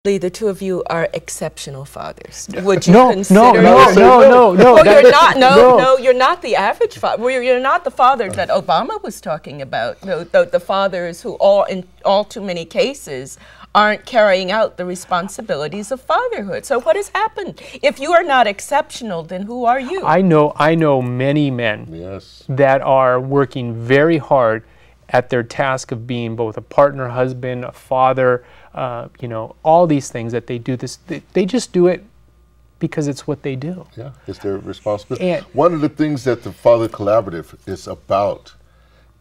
The two of you are exceptional fathers. Would you consider? No. Well, you're not. No, you're not the average father. Well, you're not the father that Obama was talking about. The fathers who, in all too many cases, aren't carrying out the responsibilities of fatherhood. So what has happened? If you are not exceptional, then who are you? I know many men that are working very hard at their task of being both a partner, husband, a father, all these things that they do. They just do it because it's what they do. Yeah, it's their responsibility. And one of the things that the Father Collaborative is about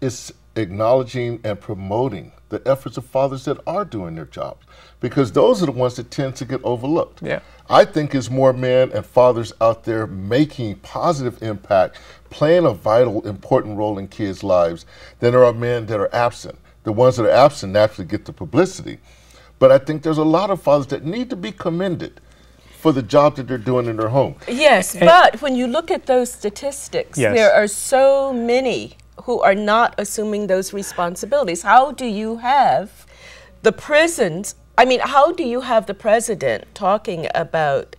is acknowledging and promoting the efforts of fathers that are doing their jobs, because those are the ones that tend to get overlooked. Yeah. I think there's more men and fathers out there making positive impact, playing a vital, important role in kids' lives than there are men that are absent. The ones that are absent naturally get the publicity. But I think there's a lot of fathers that need to be commended for the job that they're doing in their home. Yes, but when you look at those statistics, there are so many who are not assuming those responsibilities. How do you have the prisons, how do you have the president talking about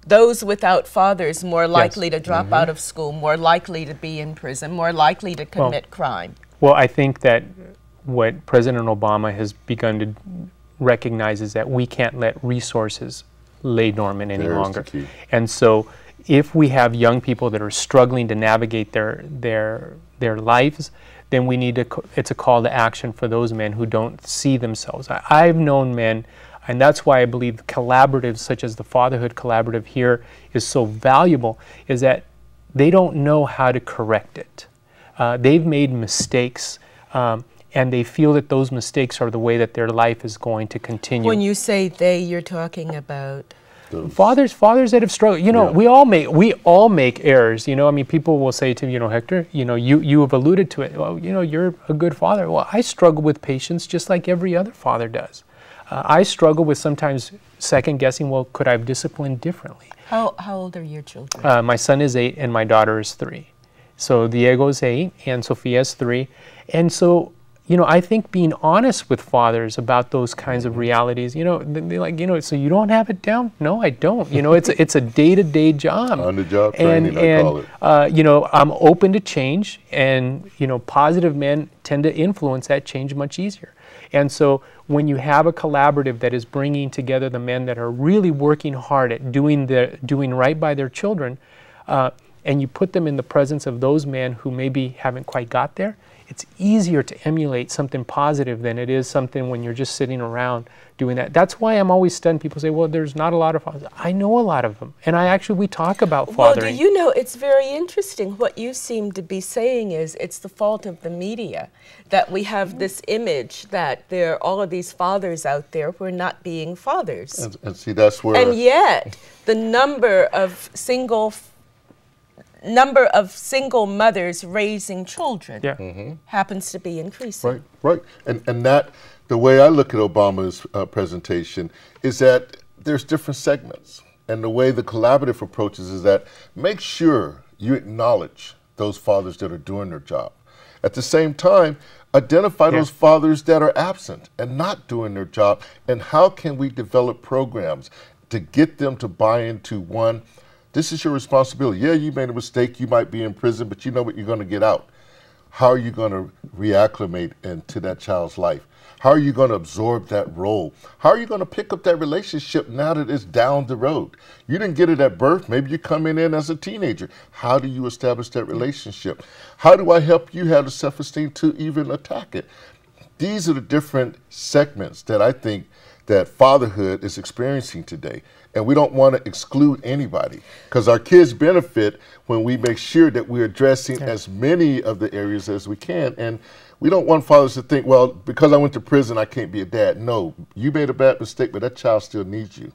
those without fathers more likely to drop out of school, more likely to be in prison, more likely to commit crime? Well, I think that what President Obama has begun to recognize is that we can't let resources lay dormant any longer. And so if we have young people that are struggling to navigate their lives, then we need to, it's a call to action for those men who don't see themselves. I've known men, and that's why I believe collaboratives such as the Fatherhood Collaborative here is so valuable, is that they don't know how to correct it. They've made mistakes, and they feel that those mistakes are the way that their life is going to continue. When you say they, you're talking about? Fathers that have struggled. We all make errors. People will say to me, Hector, you have alluded to it. Well, you're a good father. Well, I struggle with patience just like every other father does. I struggle with sometimes second guessing, well, could I have disciplined differently? How old are your children? My son is 8 and my daughter is 3. So Diego is 8 and Sofia is 3. And so, I think being honest with fathers about those kinds of realities, they're like, so you don't have it down? No, I don't. It's a day-to-day job. On-the-job training, I call it. I'm open to change, and, positive men tend to influence that change much easier. And so when you have a collaborative that is bringing together the men that are really working hard at doing right by their children, and you put them in the presence of those men who maybe haven't quite got there, it's easier to emulate something positive than it is something when you're just sitting around doing that. That's why I'm always stunned. People say, well, there's not a lot of fathers. I know a lot of them. And we talk about fathering. Well, it's very interesting. What you seem to be saying is it's the fault of the media, that we have this image that there are all of these fathers out there who are not being fathers. And see, that's where... And yet, the number of single mothers raising children happens to be increasing. Right. And that, the way I look at Obama's presentation is that there's different segments. And the way the collaborative approaches is that make sure you acknowledge those fathers that are doing their job. At the same time, identify those fathers that are absent and not doing their job. And how can we develop programs to get them to buy into one, this is your responsibility. Yeah, you made a mistake. You might be in prison, but you know what? You're going to get out. How are you going to reacclimate into that child's life? How are you going to absorb that role? How are you going to pick up that relationship now that it's down the road? You didn't get it at birth. Maybe you're coming in as a teenager. How do you establish that relationship? How do I help you have the self-esteem to even attack it? These are the different segments that I think that fatherhood is experiencing today. And we don't want to exclude anybody, because our kids benefit when we make sure that we're addressing as many of the areas as we can. And we don't want fathers to think, well, because I went to prison, I can't be a dad. No, you made a bad mistake, but that child still needs you.